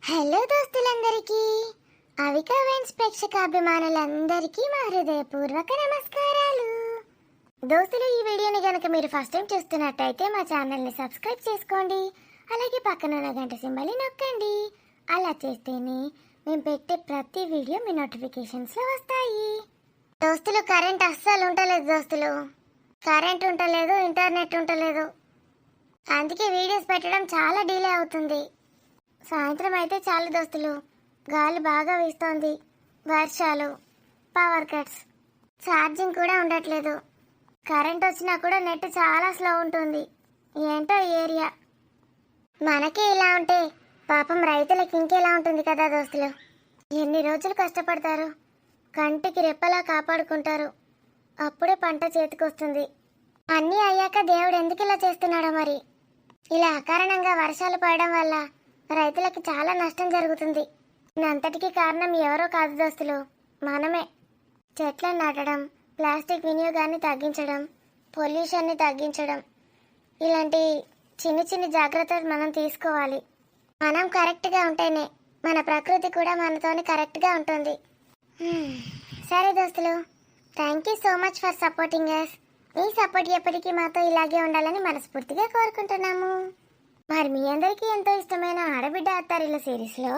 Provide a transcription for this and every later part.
Hello దోస్తులందరికీ, Avika veins ప్రేక్షకాభిమానులందరికీ మా హృదయపూర్వక నమస్కారాలు. దోస్తులు, ఈ వీడియోని గనక మీరు ఫస్ట్ టైం చూస్తున్నట్టయితే మా ఛానల్ని సబ్స్క్రైబ్ చేసుకోండి. అలాగే పక్కన ఉన్న గంట సింబల్ని నొక్కండి. అలా చేస్తేనే మేము పెట్టే ప్రతి వీడియో మీ నోటిఫికేషన్స్లో వస్తాయి. దోస్తులు, కరెంట్ అస్సలు ఉండలేదు దోస్తులు. కరెంట్ ఉండలేదు, ఇంటర్నెట్ ఉండలేదు. అందుకే వీడియోస్ పెట్టడం చాలా డిలే అవుతుంది. సాయంత్రం అయితే చాలా దోస్తులు, గాలి బాగా వీస్తోంది, వర్షాలు, పవర్ కట్స్, ఛార్జింగ్ కూడా ఉండట్లేదు. కరెంట్ వచ్చినా కూడా నెట్ చాలా స్లో ఉంటుంది. ఏంటో ఈ ఏరియా. మనకే ఇలా ఉంటే పాపం రైతులకి ఇంకెలా ఉంటుంది కదా దోస్తులు. ఎన్ని రోజులు కష్టపడతారు, కంటికి రెప్పలా కాపాడుకుంటారు. అప్పుడే పంట చేతికొస్తుంది. అన్నీ అయ్యాక దేవుడు ఎందుకు ఇలా చేస్తున్నాడో మరి. ఇలా అకారణంగా వర్షాలు పడడం వల్ల రైతులకు చాలా నష్టం జరుగుతుంది. అంతటికీ కారణం ఎవరో కాదు దోస్తులు, మనమే. చెట్లను నాటడం, ప్లాస్టిక్ వినియోగాన్ని తగ్గించడం, పొల్యూషన్ని తగ్గించడం, ఇలాంటి చిన్న చిన్న జాగ్రత్తలు మనం తీసుకోవాలి. మనం కరెక్ట్గా ఉంటేనే మన ప్రకృతి కూడా మనతోని కరెక్ట్గా ఉంటుంది. సరే దోస్తులు, thank you so much for supporting us. మీ సపోర్ట్ ఎప్పటికీ మాతో ఇలాగే ఉండాలని మనస్ఫూర్తిగా కోరుకుంటున్నాము. మరి మీ అందరికీ ఎంతో ఇష్టమైన ఆడబిడ్డ అత్తారిల సిరీస్లో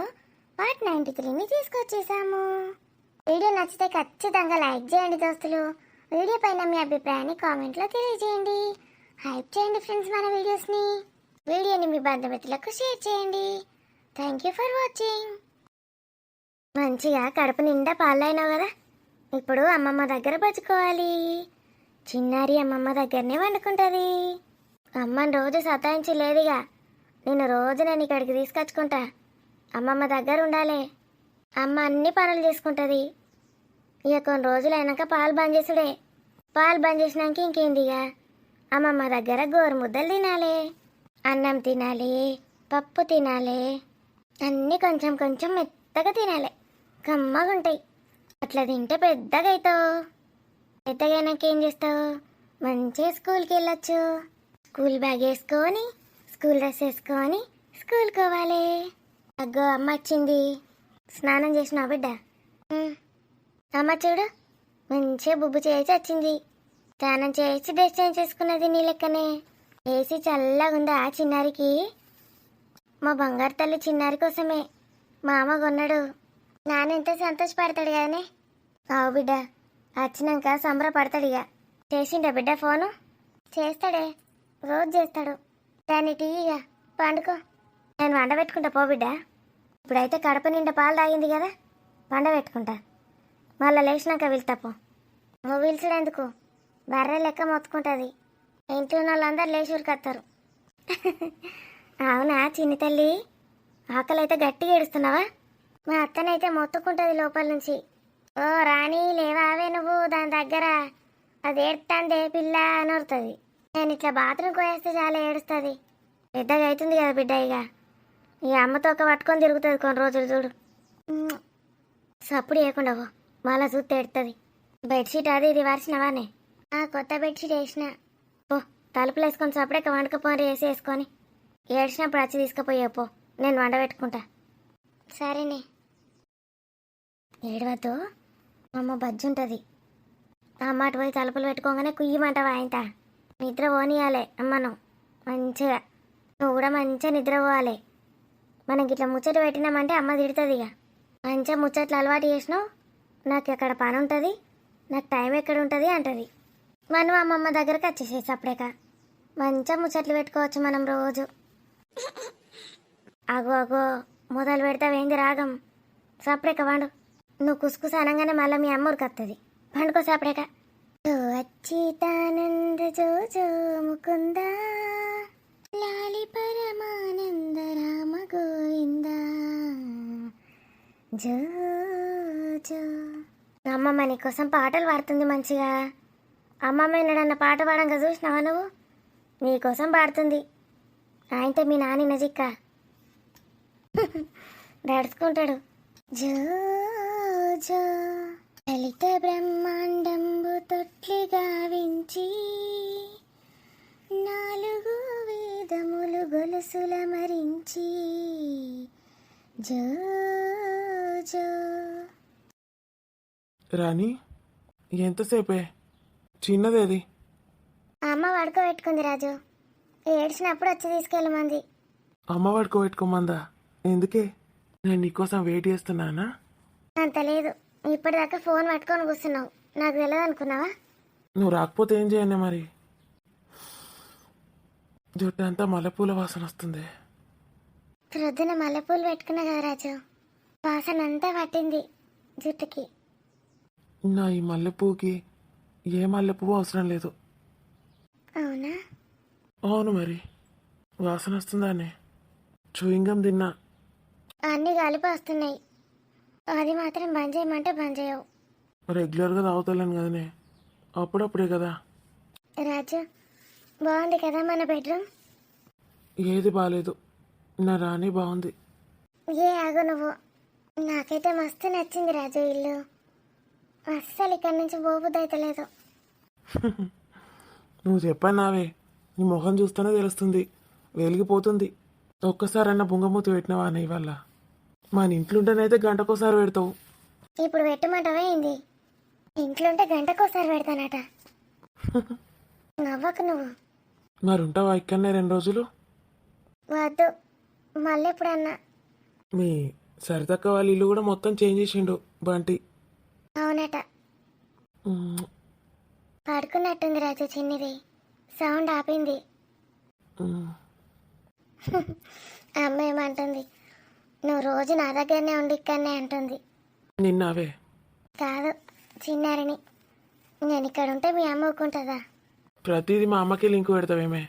పార్ట్ 93ని తీసుకొచ్చేసాము. వీడియో నచ్చితే ఖచ్చితంగా లైక్ చేయండి దోస్తులు. వీడియో పైన మీ అభిప్రాయాన్ని కామెంట్లో తెలియజేయండి. హైప్ చేయండి ఫ్రెండ్స్ మన వీడియోస్ని. వీడియోని మీ బంధుమిత్రులకు షేర్ చేయండి. Thank you for watching. మంచిగా కడుపు నిండా పాలైనావు కదా, ఇప్పుడు అమ్మమ్మ దగ్గర పచ్చుకోవాలి. చిన్నారి అమ్మమ్మ దగ్గరనే వండుకుంటుంది. అమ్మని రోజు సతాయించి లేదుగా, నేను ఇక్కడికి తీసుకొచ్చుకుంటా. అమ్మమ్మ దగ్గర ఉండాలి. అమ్మ అన్ని పనులు చేసుకుంటుంది. ఇక కొన్ని రోజులు అయినాక పాలు బంద్ చేసుడే. పాలు బంద్ చేసినాక ఇంకేందిగా, అమ్మమ్మ దగ్గర గోరు ముద్దలు తినాలి, అన్నం తినాలి, పప్పు తినాలి, అన్నీ కొంచెం కొంచెం మెత్తగా తినాలి, కమ్మగా ఉంటాయి. అట్లా తింటే పెద్దగా అవుతావు. పెద్దగా అయినాక ఏం చేస్తావు, మంచిగా స్కూల్కి వెళ్ళొచ్చు. స్కూల్ బ్యాగ్ వేసుకొని, స్కూల్ డ్రెస్ వేసుకొని స్కూల్కి పోవాలి. అగ్గో అమ్మ వచ్చింది. స్నానం చేసినావు బిడ్డ? అమ్మ చూడు, మంచిగా బుబ్బు చేసి వచ్చింది. స్నానం చేసి డ్రెస్ చేంజ్ చేసుకున్నది నీ లెక్కనే. ఏసీ చల్లగా ఉందా చిన్నారికి? మా బంగారు తల్లి చిన్నారి కోసమే మా అమ్మ కొన్నాడు. నాన్న ఎంత సంతోషపడతాడు కానీ. ఆవు బిడ్డ, వచ్చినాక సంబరపడతాడు. ఇక చేసిండా బిడ్డ ఫోను? చేస్తాడే, రోజు చేస్తాడు. దాన్ని టీగా పండుకో, నేను వండ పెట్టుకుంటా పో బిడ్డ. ఇప్పుడైతే కడప నిండా పాలు తాగింది కదా, వండ పెట్టుకుంటా. మళ్ళీ లేచినాక వెళ్తాపో. నువ్వు పిలిచడెందుకు, బర్రె లెక్క మొత్తుకుంటుంది. ఇంట్లో వాళ్ళందరూ లేచి ఉరికొస్తారు. అవునా చిన్ని తల్లి, ఆకలి అయితే గట్టిగా ఏడుస్తున్నావా? మా అత్తనైతే మొత్తుకుంటుంది లోపల నుంచి. ఓ రాణి లేవావే నువ్వు దాని దగ్గర, అది ఏడుతాందే పిల్ల అని వస్తుంది. నేను ఇట్లా బాత్రూమ్కి పోయేస్తే చాలా ఏడుస్తుంది. పెద్దగా అవుతుంది కదా బిడ్డ. ఇక అమ్మతో ఒక పట్టుకొని తిరుగుతుంది కొన్ని రోజులు చూడు. సప్పుడు వేయకుండా పో, మళ్ళా చూస్తే ఎడుతుంది. బెడ్షీట్ అది ఇది వరిసినవానే? కొత్త బెడ్షీట్ వేసిన. పో, తలుపులు వేసుకొని సప్పుడే వండుకపోయి వేసుకొని ఏడ్చినప్పుడు వచ్చి తీసుకుపోయే పో, నేను వండ పెట్టుకుంటా. సరేనే. ఏడవద్దు, అమ్మ బజ్జి ఉంటుంది. అమ్మాట పోయి తలుపులు పెట్టుకోగానే కుయ్యమంటావా ఆయనత? నిద్ర పోనీయాలి అమ్మను మంచిగా. నువ్వు కూడా మంచిగా నిద్ర పోవాలి. మనకి ఇట్లా ముచ్చట పెట్టినామంటే అమ్మ తిడుతుంది. ఇక మంచిగా ముచ్చట్లు అలవాటు చేసినావు, నాకు ఎక్కడ పని ఉంటుంది, నాకు టైం ఎక్కడ ఉంటుంది అంటుంది. మనం అమ్మమ్మ దగ్గరకు వచ్చేసేసి అప్పుడేక మంచిగా ముచ్చట్లు పెట్టుకోవచ్చు మనం రోజు. అగో అగో మొదలు పెడతావేంది రాగం. సప్పుడేక వండు. నువ్వు కుసుకుసు అనగానే మళ్ళీ మీ అమ్మ ఉరికొస్తుంది. పండుకో సప్పుడేక. అచ్యుతానంద జో జో ముకుంద లాలి పరమానంద రామ గోవింద జో జో. అమ్మమ్మ నీకోసం పాటలు పాడుతుంది మంచిగా. అమ్మమ్మ ఎన్నడన్న పాట పాడంగా చూసినావా నువ్వు? నీకోసం పాడుతుంది. ఆయనతో మీ నాని నజిక్క దడుచుకుంటాడు. జో జో లలిత బ్రహ్మాండంబు తొట్లిగా వించి, నాలుగు వేదములు గొలుసుల మరించి, జో జో. రాణి ఎంతసేపే చిన్నదేది అమ్మ పడుకోబెట్టుకుంది రాజు. ఏడ్చినప్పుడు వచ్చి తీసుకెళ్ళమంది. అమ్మ పడుకోబెట్టుకోమందా? ఎందుకే? నేను నీకోసం వెయిట్ చేస్తున్నానా? అంత లేదు, ఇప్పటిదాకా ఫోన్ పట్టుకొని కూర్చున్నావు. నాకు తెలియదు అనుకున్నావా? నువ్వు రాకపోతే ఏం చేయను మరి? జుట్టు అంతా మల్లెపూల వాసన వస్తుంది. ప్రొద్దున మల్లెపూలు పెట్టుకున్నా కదా రాజు, వాసన అంతా పట్టింది జుట్టుకి. నా ఈ మల్లెపూకి ఏ మల్లెపువ్వు అవసరం లేదు. అవునా? అవును మరి, వాసన వస్తుందానే. చూయింగం తిన్నా. అన్నీ కలిపి వస్తున్నాయి. అది మాత్రం బంద్ చేయమంటే బంద్ చేయవు. రెగ్యులర్గా తాగుతలేను కదనే, అప్పుడప్పుడే కదా. రాజు, బాగుంది కదా మన బెడ్రూమ్? ఏది బాగాలేదు, నా రాణి బాగుంది. ఏ ఆగు నువ్వు. నాకైతే మస్తు నచ్చింది రాజు ఇల్లు. అస్సలు ఇక్కడి నుంచి పోబుద్ది అయితే లేదు. నువ్వు చెప్పన్నావే, నీ మొహం చూస్తేనే తెలుస్తుంది, వెలిగిపోతుంది. ఒక్కసారన్నా బుంగమూతి పెట్టినవా అన్న ఇవాళ? మన ఇంట్లుంటేనైతే గంటకోసారి పెడతావు. ఇప్పుడు పెట్టమంటావా ఏంది? ఇంట్లోంటే గంటకోసారి పెడతానట. నవ్వకు నువ్వు. మరి ఉంటావా ఇక్కడనే 2 రోజులు? వద్దు, మళ్ళీ ఎప్పుడన్నా. మీ సరితక్క వాళ్ళ ఇల్లు కూడా మొత్తం చేంజ్ చేసిండు బంటి. అవునట. ఉమ్, పడుకున్నట్టుంది రాజు చిన్నిది. సౌండ్ ఆపింది. ఉమ్. అమ్మ ఏమంటుంది? నువ్వు రోజు నా దగ్గరనే ఉండి ఇక్కడనే అంటుంది. నిన్నావే కాదు, చిన్నారిని. నేను ఇక్కడ ఉంటే మీ అమ్మ ఊరుకుంటుందా? ప్రతిదీ మా అమ్మకి లింక్ పెడతావేమే?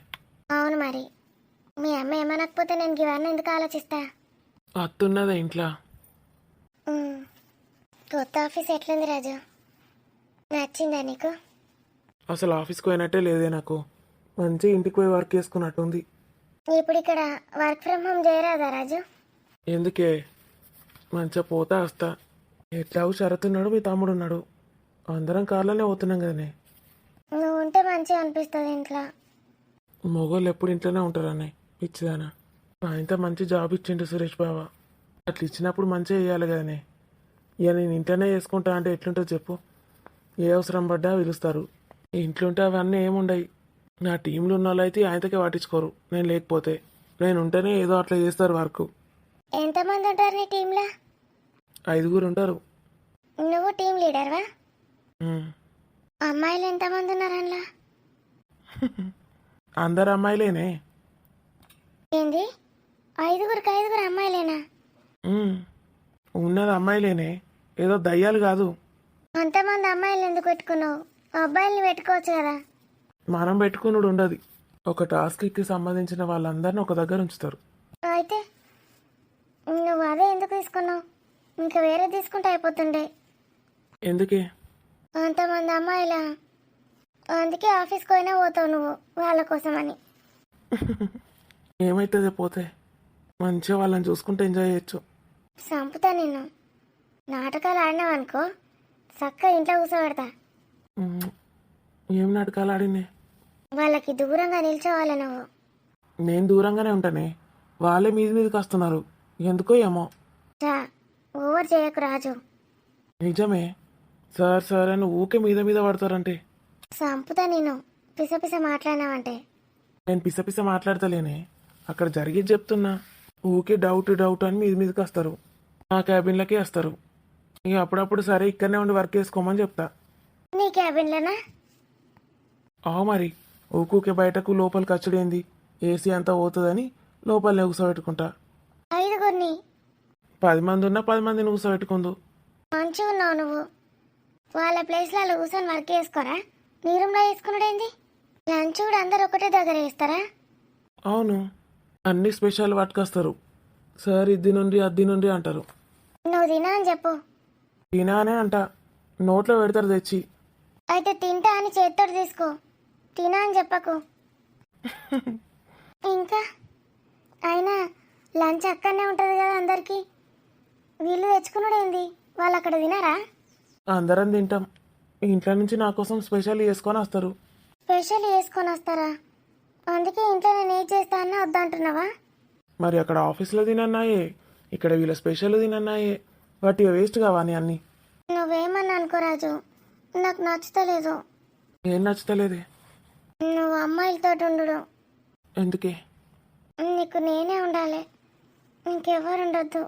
అవును మరి. మీ అమ్మ ఏమనకపోతే నేను ఇవన్నీ ఎందుకు ఆలోచిస్తా? అత్తున్నదా ఇంట్లో? ఉమ్. కొత్త ఆఫీస్ ఎట్లుంది రాజు? నచ్చిందా నీకు? అసలు ఆఫీస్కి పోయినట్టే లేదే నాకు. మంచి ఇంటికి పోయి వర్క్ చేసుకున్నట్టుంది. ఇప్పుడు ఇక్కడ వర్క్ ఫ్రమ్ హోమ్ చేయరాదా రాజు? ఎందుకే, మంచిగా పోతా వస్తా. ఎట్లాగూ షరత్ ఉన్నాడు, మీ తమ్ముడు ఉన్నాడు, అందరం కార్లోనే పోతున్నాం కదనే. నువ్వు ఉంటే మంచిగా అనిపిస్తుంది ఇంట్లో. మొగోళ్ళు ఎప్పుడు ఇంట్లోనే ఉంటారనే పిచ్చిదానా. ఆయనతో మంచి జాబ్ ఇచ్చిండు సురేష్ బావ. అట్లా ఇచ్చినప్పుడు మంచిగా చేయాలి కదనే. ఇక నేను ఇంట్లోనే చేసుకుంటా అంటే ఎట్లుంటుంది చెప్పు? ఏ అవసరం పడ్డా పిలుస్తారు. ఇంట్లో ఉంటే అవన్నీ ఏముండయి. నా టీంలో ఉన్న వాళ్ళు అయితే ఆయనకే పట్టించుకోరు, నేను లేకపోతే. నేను ఉంటేనే ఏదో అట్లా చేస్తారు వర్క్. ఎంతమంది ఉంటారు నీ టీంలో? 5 ఉంటారు. నువ్వు టీం లీడర్వా? ఉమ్. అమ్మాయిలు ఎంతమంది ఉన్నారు అందులో? అందరు అమ్మాయిలేనే. ఏంది? 5 అమ్మాయిలేనా? ఉమ్. ఉన్నది అమ్మాయిలేనే, ఏదో దయ్యాలు కాదు. అంతమంది అమ్మాయిలు ఎందుకు పెట్టుకున్నావు? అబ్బాయిల్ని పెట్టుకోవచ్చు కదా. మనం పెట్టుకున్నాడు ఉండదు. ఒక టాస్క్కి సంబంధించిన వాళ్ళందరినీ ఒక దగ్గర ఉంచుతారు. అయితే నువ్వు అదే ఎందుకు తీసుకున్నావు? ఇంకా వేరే తీసుకుంటే అయిపోతుండే. ఎందుకే? అంతమంది అమ్మాయిలా? అందుకే ఆఫీస్కి పోయినా పోతావు నువ్వు వాళ్ళ కోసమని. ఏమైతుంది పోతే? మంచిగా వాళ్ళని చూసుకుంటే ఎంజాయ్ చేయొచ్చు. చంపుతా నిన్ను. నాటకాలు ఆడినావనుకో చక్కగా ఇంట్లో కూర్చోబెడతా. ఉమ్. ఏం నాటకాలు ఆడినే? వాళ్ళకి దూరంగా నిల్చోవాలి నువ్వు. నేను దూరంగానే ఉంటానే, వాళ్ళే మీదకి వస్తున్నారు. ఎందుకో ఏమో. చా, ఓవర్ చేయకు రాజు. నిజమే, సార్ సార్ అని ఊకే మీద పడతారంటే. చంపుతా నేను పిస మాట్లాడినావంటే. నేను పిస మాట్లాడతలేనే, అక్కడ జరిగేది చెప్తున్నా. ఊకే డౌట్ అని మీదకి వస్తారు, నా క్యాబిన్లకే వస్తారు. ఇక అప్పుడప్పుడు సరే ఇక్కడనే ఉండి వర్క్ చేసుకోమని చెప్తా. నీ క్యాబిన్లోనా? మరి ఊకే బయటకు లోపలికి వచ్చుడేంది? ఏసీ అంతా పోతుందని లోపలనే కూర్చోబెట్టుకుంటా. 5 10 మంది ఉన్నా 10 మందిని కూర్చోబెట్టుకుందు. మంచిగా ఉన్నావు నువ్వు. వాళ్ళ ప్లేస్లో వాళ్ళు కూర్చొని వర్క్ చేసుకోరా? నీ రూమ్లో వేసుకున్నాడేంది? లంచ్ కూడా అందరు ఒకటే దగ్గర వేస్తారా? అవును, అన్ని స్పెషల్ పట్టుకొస్తారు. సార్ ఇది నుండి అది నుండి అంటారు. నువ్వు తినా అని చెప్పు. తినానే అంట, నోట్లో పెడతారు తెచ్చి. అయితే తింటా అని చేత్తోటి తీసుకో, తినా అని చెప్పకు. ఇంకా అయినా లంచ్ అక్కడనే ఉంటుంది కదా అందరికీ. వీళ్ళు తెచ్చుకున్నాడేంది? వాళ్ళు అక్కడ తినారా? అందరం తింటాం. ఇంట్లో నుంచి నా కోసం స్పెషల్ చేసుకొని వస్తారు. స్పెషల్ వేసుకొని వస్తారా? అందుకే ఇంట్లో నేను ఏం చేస్తా అన్నా వద్దంటున్నావా? మరి అక్కడ ఆఫీస్లో తినన్నాయే, ఇక్కడ వీళ్ళ స్పెషల్ తినన్నాయే వాటి వేస్ట్ కావాలి అన్నీ. నువ్వేమన్నా అనుకో రాజు, నాకు నచ్చుతలేదు. ఏం నచ్చుతలేదే? నువ్వు అమ్మాయిలతో ఉండు. ఎందుకే? నీకు నేనే ఉండాలి, ఇంకెవరు ఉండొద్దు.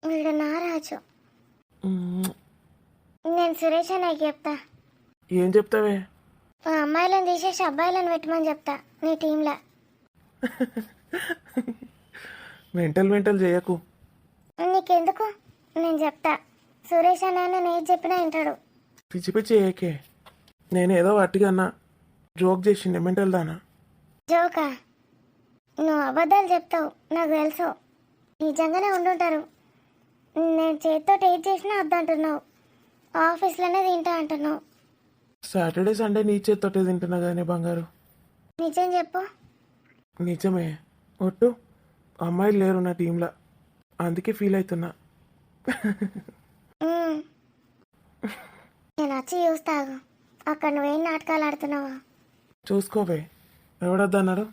వీడు నా రాజు. మ్మ్. నేను సురేష్ అన్నయ్యకి చెప్తా. ఏం చెప్తావే? ఆ అమ్మాయిలను తీసేసి అబ్బాయిలను పెట్టమని చెప్తా నీ టీంలో. మెంటల్ చేయకు. నీకెందుకు, నేను చెప్తా. సురేష్ అన్నయ్య నేను ఏది చెప్పినా వింటాడు. పిచ్చి పిచ్చి ఏకే. నేను ఏదో వాటిగా అన్నా, జోక్ చేసిండే మెంటల్ దానా. జోకా? నువ్వు అబద్ధాలు చెప్తావు, నాకు తెలుసు. నిజంగానే ఉండుంటారు. నేను చేతితో ఏది చేసినా వద్దంటున్నావు, ఆఫీస్లోనే తింటా అంటున్నావు. సాటర్డే సండే నీ చేత్తోటే తింటున్నా కానీ బంగారు. నిజం చెప్పు. నిజమే. ఒట్టు అమ్మాయిలు లేరు నా టీంలో, అందుకే ఫీల్ అవుతున్నా. ఉమ్. నేను వచ్చి చూస్తాగు అక్కడ నువ్వేం నాటకాలు ఆడుతున్నావా. చూసుకోవే, ఎవడొద్దన్నాడు?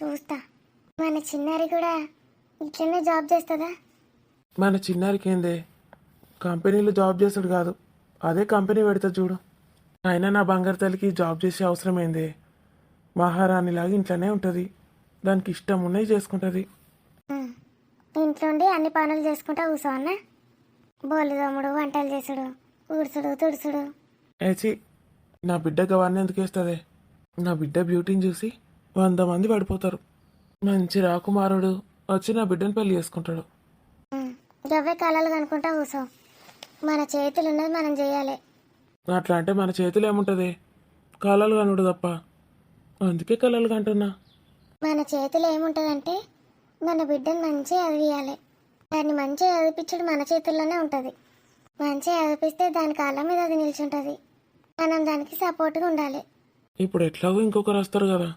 చూస్తా. మన చిన్నారి కూడా ఇట్లనే జాబ్ చేస్తుందా? మన చిన్నారికి ఏందే, కంపెనీలో జాబ్ చేస్తాడు కాదు, అదే కంపెనీ పెడతా చూడు. అయినా నా బంగారు తల్లికి జాబ్ చేసే అవసరం ఏందే? మహారాణిలాగా ఇంట్లోనే ఉంటుంది, దానికి ఇష్టం ఉన్నవి చేసుకుంటుంది. ఉమ్. ఇంట్లో ఉండి అన్ని పనులు చేసుకుంటా కూర్చో అన్న. బోలు తోముడు, వంటలు చేసుడు, ఊడ్చుడు, తుడుచుడు. ఏచి, నా బిడ్డకు అవన్నీ ఎందుకు వేస్తుంది? నా బిడ్డ బ్యూటీని చూసి 100 మంది పడిపోతారు. మంచి రాకుమారుడు వచ్చి నా బిడ్డను పెళ్లి చేసుకుంటాడు. గవ్వే కళలు కనుకుంటా కూర్చో. మన చేతులు ఉన్నది మనం చేయాలి. అట్లా అంటే మన చేతులు ఏముంటుంది? కళలు కనుడు తప్ప. అందుకే కళలు కంటున్నా. మన చేతిలో ఏముంటుందంటే మన బిడ్డను మంచిగా చదివియాలి. దాన్ని మంచిగా చదివించడం మన చేతుల్లోనే ఉంటుంది. మంచిగా చదివిస్తే దాని కాళ్ళ మీద అది నిల్చుంటుంది. మనం దానికి సపోర్ట్గా ఉండాలి. ఇప్పుడు ఎట్లాగో ఇంకొకరు వస్తారు కదా,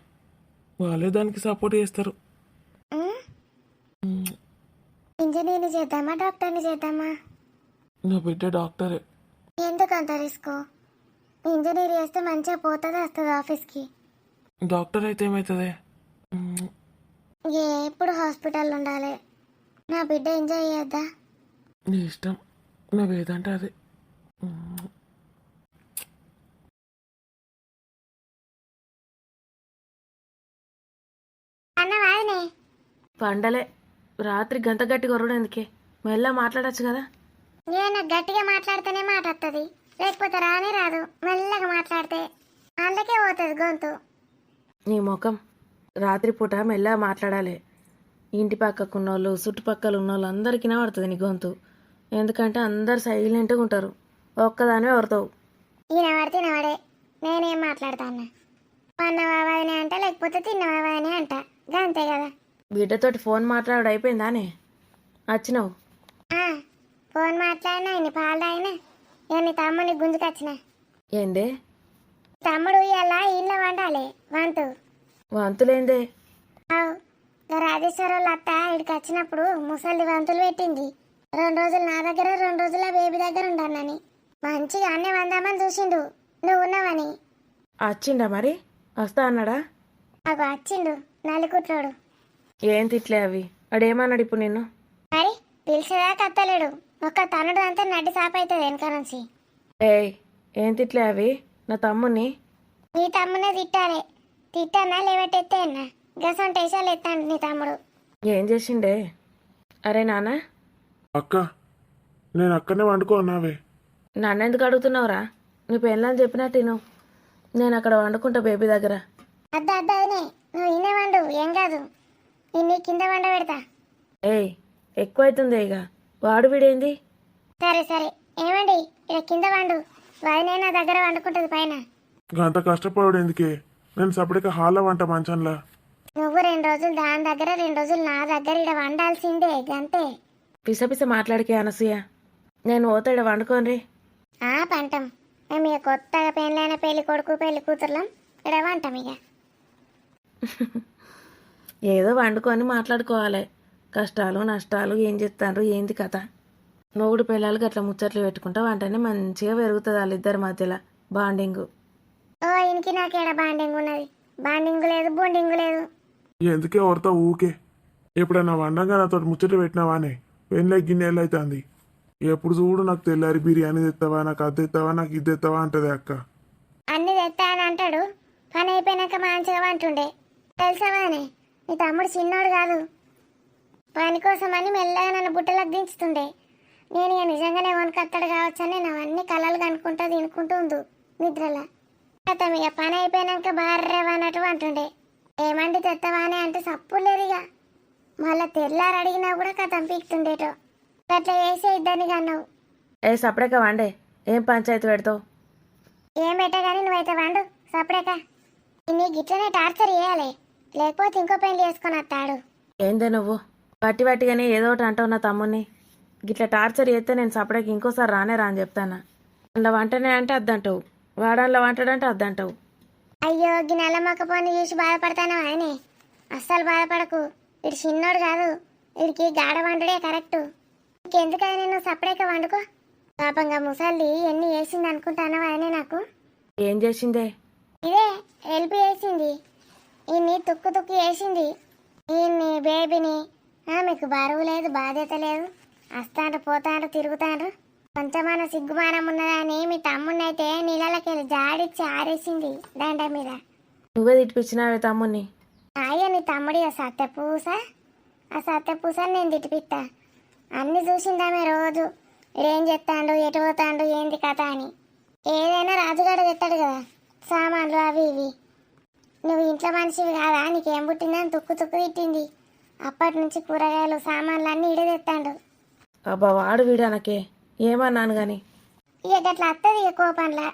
వాళ్ళే దానికి సపోర్ట్ చేస్తారు. ఇంజనీర్ని చేద్దామా, డాక్టర్ని చేద్దామా? నా బిడ్డ డాక్టరే. ఎందుకు అంత రిస్క్? ఇంజనీర్ చేస్తే మంచిగా పోతుంది వస్తుంది ఆఫీస్కి. డాక్టర్ అయితే ఏమవుతుంది? ఎప్పుడు హాస్పిటల్ ఉండాలి. నా బిడ్డ ఎంజాయ్ చేయొద్దా? నీ ఇష్టం, నువ్వేదంటే అదే. అన్నవాదనే పండలే రాత్రి గంట గట్టి కొరడు ఎందుకే? మెల్ల మాట్లాడచ్చు కదా. నేను గట్టిగా మాట్లాడితేనే మాట వస్తుంది, లేకపోతే రానే రాదు. మెల్లగా మాట్లాడితే అందుకే పోతుంది గొంతు. నీ ముఖం రాత్రిపూట మెల్ల మాట్లాడాలి. ఇంటి పక్కకు ఉన్నోళ్ళు, చుట్టుపక్కల ఉన్నోళ్ళు అందరికీ పడుతుంది నీ గొంతు. ఎందుకంటే అందరు సైలెంట్గా ఉంటారు, ఒక్కదానివే వడతావు. ఈయన వాడితే వాడే. నేనేం మాట్లాడతా అన్న? పన్నవావాదనే అంట, లేకపోతే తిన్నవావాదనే అంట, అంతే కదా. బిడ్డతోటి ఫోన్ మాట్లాడు అయిపోయిందానే? వచ్చినావు? ఫోన్ మాట్లాడినా, ఇన్ని పాలు తాగినా, ఇవన్నీ తమ్ముని గుంజుకొచ్చిన. ఏందే తమ్ముడు ఇలా ఇంట్లో వండాలి వంతు. వంతులేందే? అవు, రాజేశ్వర వాళ్ళ అత్త ఇక్కడికి వచ్చినప్పుడు ముసలి వంతులు పెట్టింది. 2 రోజులు నా దగ్గర, 2 రోజులు ఆ బేబీ దగ్గర ఉండన్నాని. మంచిగా అన్నీ వందామని చూసిండు, నువ్వు ఉన్నావని. వచ్చిండా మరి? వస్తా అన్నాడా? అగో వచ్చిండు నలుకుట్లోడు. ఏం తిట్లే అవి? అడేమన్నాడు ఇప్పుడు నిన్ను? మరి పిలిచేదాకా అత్తలేడు. ఒక్క తనుడు అంతా నడ్డి సాపైతుంది వెనక నుంచి. ఏయ్, ఏం తిట్లే అవి? నా తమ్ముని నీ తమ్మునే తిట్టాలి. తిట్టన్నా లేవటెత్తే అన్నా గసం టేషాలు ఎత్తాడు నీ తమ్ముడు. ఏం చేసిండే? అరే నాన్న, అక్క, నేను అక్కడనే వండుకోన్నావే. నన్నెందుకు అడుగుతున్నావురా? నీ పెళ్ళని చెప్పినట్టు విను. నేను అక్కడ వండుకుంటా బేబీ దగ్గర. అద్దనే నువ్వు ఇన్నే వండు, ఏం కాదు. ఇన్ని కింద వండ పెడతా. ఏయ్, ఎక్కువైతుంది ఇక. వాడు వీడేంది? సరే సరే, ఏమండి ఇక్కడ కింద వండు. వదినే నా దగ్గర వండుకుంటుంది పైన. అంత కష్టపడు ఎందుకే? నేను సపరేట్గా హాల్లో వంట మంచంలా. నువ్వు 2 రోజులు దాని దగ్గర, 2 రోజులు నా దగ్గర ఇక్కడ వండాల్సిందే గంతే. పిస మాట్లాడికే అనసూయ. నేను పోతా ఇక్కడ వండుకోనరి. పంటం మేము ఇక కొత్తగా పెళ్ళైన పెళ్లి కొడుకు పెళ్లి కూతుర్లం ఇక్కడ వంటాం ఇక. ఏదో వండుకొని మాట్లాడుకోవాలి. కష్టాలు నష్టాలు ఏం చెప్తాండ్రు, ఏంది కథ? మొగుడు పిల్లలకి అట్లా ముచ్చట్లు పెట్టుకుంటా వంటనే మంచిగా పెరుగుతుంది వాళ్ళిద్దరి మధ్యలో బాండింగ్. ఓ ఇనికి నాకేడ బాండింగ్ ఉన్నది? బాండింగ్ లేదు, బోండింగ్ లేదు. ఎందుకే ఎవరితో ఊకే? ఎప్పుడైనా వండంగా నాతో ముచ్చట పెట్టినావానే? పెళ్ళి గిన్నెలు అవుతుంది. ఎప్పుడు చూడు నాకు తెల్లారి బిర్యానీ తెస్తావా, నాకు అది తెస్తావా, నాకు ఇది తెస్తావా అంటది అక్క. అన్ని తెస్తా అని అంటాడు, పని అయిపోయినాక మంచిగా అంటుండే. తెలుసావానే, నీ తమ్ముడు చిన్నోడు కాదు. పని కోసమని మెల్లగా నన్ను బుట్టలకు దించుతుండే. నేను ఇక నిజంగానే వణుకత్తాడు కావచ్చని నేను అవన్నీ కలలు కనుక్కుంటా తినుకుంటూ ఉండు నిద్రలా. అతను ఇక పని అయిపోయినాక బార్రేవన్నట్టు అంటుండే. ఏమండి తెత్తవానే అంటే సప్పుడు లేదు ఇక. మళ్ళా తెల్లారు అడిగినా కూడా కథం పీకుతుండేటో. అట్లా వేసే ఇద్దరిని కన్నావు. ఏ సపరేక వండే, ఏం పంచాయతీ పెడతావు? ఏం పెట్టగాని నువ్వైతే వండు సపరేక. నీ గిట్లనే టార్చర్ చేయాలి, లేకపోతే ఇంకో పెళ్లి చేసుకొని వస్తాడు. ఏందే నువ్వు పట్టి పట్టిగానే ఏదో ఒకటి అంటావు నా తమ్ముడిని. గిట్లా టార్చర్ చేస్తే నేను సపరేకి ఇంకోసారి రానే రా అని చెప్తానా. అందులో వంటనే అంటే అద్దంటావు, వాడల్లో వంటడంటే అద్దంటావు. అయ్యో గీ నెల మొక్క పని చూసి బాధపడతాను ఆయనే. అస్సలు బాధపడకు, ఇటు చిన్నోడు కాదు, వీడికి గాఢ వండుడే కరెక్టు. ఇంకెందుకని నువ్వు సపరేట్గా వండుకో. పాపంగా ముసల్ది ఎన్ని వేసింది అనుకుంటానో ఆయనే నాకు. ఏం చేసిందే? ఇదే హెల్ప్ చేసింది, ఈయన్ని తుక్కు తుక్కు వేసింది. ఈయన్ని బేబీని మీకు బరువు లేదు, బాధ్యత లేదు, వస్తాండ్రు పోతాండ్రు తిరుగుతాండ్రు. కొంచెమన్నా సిగ్గుమానం ఉన్నదని మీ తమ్ముడిని అయితే నీళ్ళకెళ్ళి జాడిచ్చి ఆరేసింది దండ మీద. నువ్వే తిట్టిపించినావే తమ్ముడిని. అయ్యో నీ తమ్ముడి ఆ సత్యపూస, ఆ సత్యపూసని నేను తిట్టిపిస్తా. అన్ని చూసిందామే రోజు, ఇడేం చెప్తాండు, ఎటు పోతాండు, ఏంది కథ అని. ఏదైనా రాజుగాడు తెస్తాడు కదా సామాన్లు అవి ఇవి. నువ్వు ఇంట్లో మనిషివి కాదా, నీకేం పుట్టిందని తుక్కు తుక్కు తిట్టింది. అప్పటి నుంచి కూరగాయలు సామాన్లు అన్నీ ఇడే తెస్తాడు. అబ్బా వాడు వీడానకే ఏమన్నాను గాని. ఇక గట్లా వస్తుంది ఇక కోపంలా.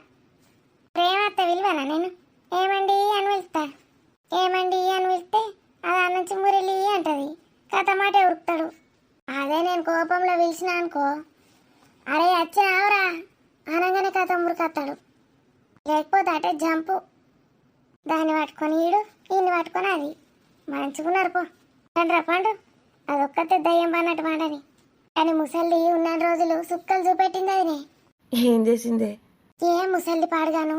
ప్రేమ అత్త విలువనా నేను? ఏమండి అని పిలుస్తా, ఏమండి అని పిలిస్తే అది అన్నంచి మురళి అంటది, కథ మాటే ఉరుకుతాడు. అదే నేను కోపంలో పిలిచిన అనుకో, అరే వచ్చినావురా అనగానే కథ మురికత్తాడు. లేకపోతే అటే జంపు, దాన్ని పట్టుకొని ఈడు, ఈయన్ని పట్టుకొని అది. మంచుకున్నారు పో, పండ్రా పండు. అదొక్కతే దయ్యం పన్నట్టు పండని. కానీ ముసల్ది ఉన్న రోజులు సుక్కలు చూపెట్టింది అదినే. ఏం చేసిందే? ఏ ముసల్ది పాడుగాను,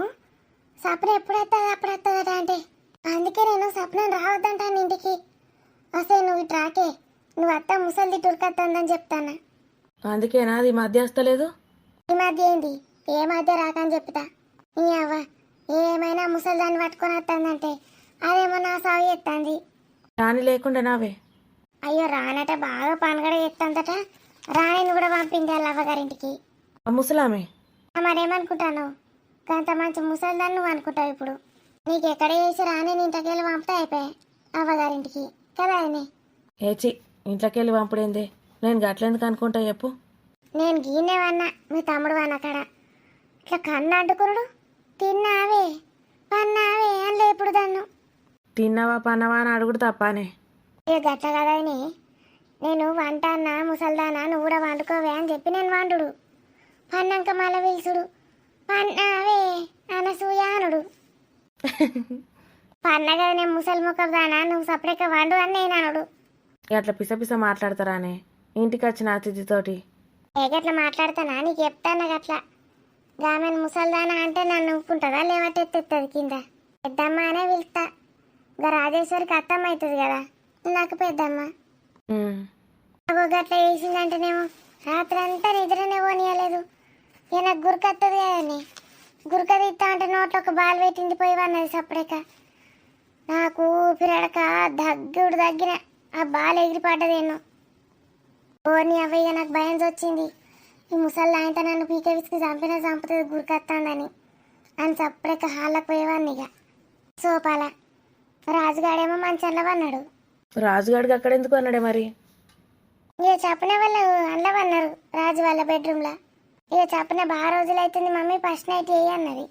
సప్న ఎప్పుడు వస్తుంది అప్పుడు వస్తుందట అంటే, అందుకే నేను సప్నం రావద్దంటాను ఇంటికి. అసలు నువ్వు ఇటు రాకే, నువ్వు అత్త ముసల్ది టురికత్తుందని చెప్తానా. అందుకేనా అది మధ్య వస్తలేదు? ఈ మధ్య ఏంది, ఏ మధ్య రాకని చెప్తా. నీ అవ్వ ఏమైనా ముసల్దాన్ని పట్టుకొని వస్తుందంటే అదేమో నా సాగు ఎత్తంది. రాని లేకుండా నావే. అయ్యో రానట, బాగా పనగడ ఎత్తందట. రాణిని కూడా పంపింది వాళ్ళ అవ్వగారింటికి. ఆ ముసలామే మరేమనుకుంటాను, అంత మంచి ముసల్దాన్ని నువ్వు అనుకుంటావు ఇప్పుడు. నీకు ఎక్కడ చేసి రాణిని ఇంటికెళ్ళి పంపితే అయిపోయాయి అవ్వగారింటికి కదా. ఆయనే ఏచి ఇంట్లోకి వెళ్ళి పంపుడేందే? నేను గట్లెందుకు అనుకుంటా చెప్పు. నేను గీనేవన్నా మీ తమ్ముడు అన్న కాడ ఇట్లా కన్ను అంటుకురుడు, తిన్నావే పన్నావే అని లేపుడు దాన్ని. తిన్నావా పన్నావా అని అడుగుడు తప్పానే. ఇక గట్ల కదని నేను వంట అన్నా ముసల్దానా నువ్వు కూడా వండుకోవే అని చెప్పి నేను వండుడు. పన్నాక మళ్ళీ పిలుచుడు, పన్నావే అనసూయానుడు. పన్నగా నేను ముసలి ముఖదానా నువ్వు సపరేట్గా వండు అని నేను అనుడు. అట్లా పిసపిస మాట్లాడతారానే ఇంటికి వచ్చిన అతిథితోటి? గట్లా మాట్లాడతానా, నీకు చెప్తాను గట్లా. గామెను ముసల్దానా అంటే నన్ను నవ్వుకుంటుందా లేవట్టే ఎత్తెత్తది కింద. పెద్దమ్మ అనే పిలుస్తా. ఇంకా రాజేశ్వరికి అత్తమ్మ అవుతుంది కదా నాకు పెద్దమ్మ. ఒక గట్ల వేసిందంటేనేమో రాత్రి అంతా నిద్రనే పోనీయలేదు. ఇక నాకు గురకత్తది కదండి, గురక తీస్తా అంటే నోట్లో ఒక బాల్ పెట్టింది పోయి అన్నది సప్పుడేక. నాకు ఊపిరడక దగ్గుడు దగ్గిన ఆ బాల్ ఎగిరి పడ్డదేన్నో. ఓర్ని అవ్వయ్య నాకు భయం వచ్చింది. ఈ ముసళ్ళు ఆయనతో నన్ను పీక విసికి చంపినా చంపుతుంది గురికత్తాందని అని సప్పుడేక హాళ్ళకు పోయేవాడిని. ఇక సోపాల రాజుగాడేమో మంచంలో అన్నాడు. రాజుగాడికి అక్కడ ఎందుకు అన్నాడే మరి? ఇక చెప్పిన వాళ్ళు అందులో అన్నారు రాజు వాళ్ళ బెడ్రూమ్లో. ఇక చెప్పిన బాగా రోజులు అవుతుంది మమ్మీ ఫస్ట్ నైట్ ఏ అన్నది.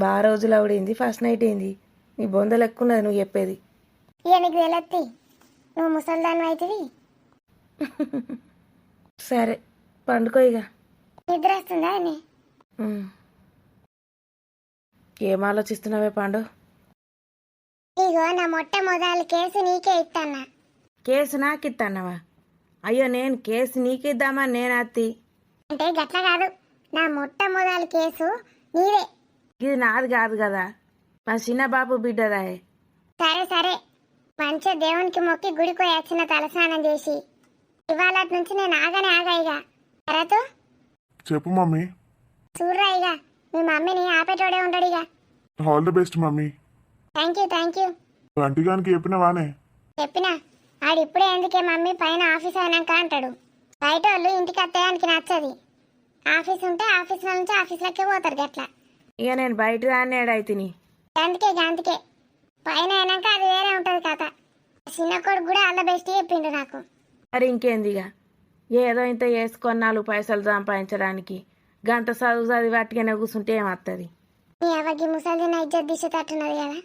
బాగా రోజులు ఆవిడేంది ఫస్ట్ నైట్ ఏంది? నీ బొందలు ఎక్కున్నది నువ్వు చెప్పేది. ఇక నీకు వెళ్ళొత్తి, నువ్వు ముసల్దాన్ని అవుతుంది. సరే పండుకో ఇక. నిద్ర వస్తుందా అని? ఏం ఆలోచిస్తున్నావే పాండు? ఇగో నా మొట్టమొదటి కేసు నీకే ఇస్తానా. కేసు నాకు ఇస్తానవా? అయ్యో నేను కేసు నీకిద్దామని నేను అత్తి. అంటే గట్ల కాదు, నా మొట్టమొదటి కేసు నీదే. ఇది నాది కాదు కదా, మా చిన్న బాబు బిడ్డదా. సరే సరే, మంచిగా దేవునికి మొక్కి గుడికి వచ్చిన తలస్నానం చేసి ఇవాళ నుంచి నేను ఆగానే ఆగా ఇక భరతు చెప్పు మమ్మీ. చూడరా ఇక మీ మమ్మీని ఆపేటోడే ఉండడు ఇక. All the best mummy. Thank you. అంటిగానికి చెప్పినవానే? చెప్పినా ఆడిప్పుడే ఎందుకే మమ్మీ పైన ఆఫీస్ అయినాక అంటాడు. బయట వాళ్ళు ఇంటికి అత్తడానికి నచ్చది. ఆఫీస్ ఉంటే ఆఫీస్ నుంచి ఆఫీస్లోకే పోతారు గట్లా. ఇక నేను బయట దాన్ని ఏడైతిని. అందుకే పైన అయినాక అది వేరే ఉంటుంది కథ. చిన్న కొడుకు కూడా ఆల్ ద బెస్ట్ చెప్పిండు నాకు. మరి ఇంకేంది ఇక ఏదో ఇంత వేసుకొని 4 పైసలు సంపాదించడానికి గంట చదివి వాటికైనా కూర్చుంటే ఏమవుతుంది? నీ అవగి ముసలి నా ఇజ్జత్ దిశ తట్టున్నది కదా.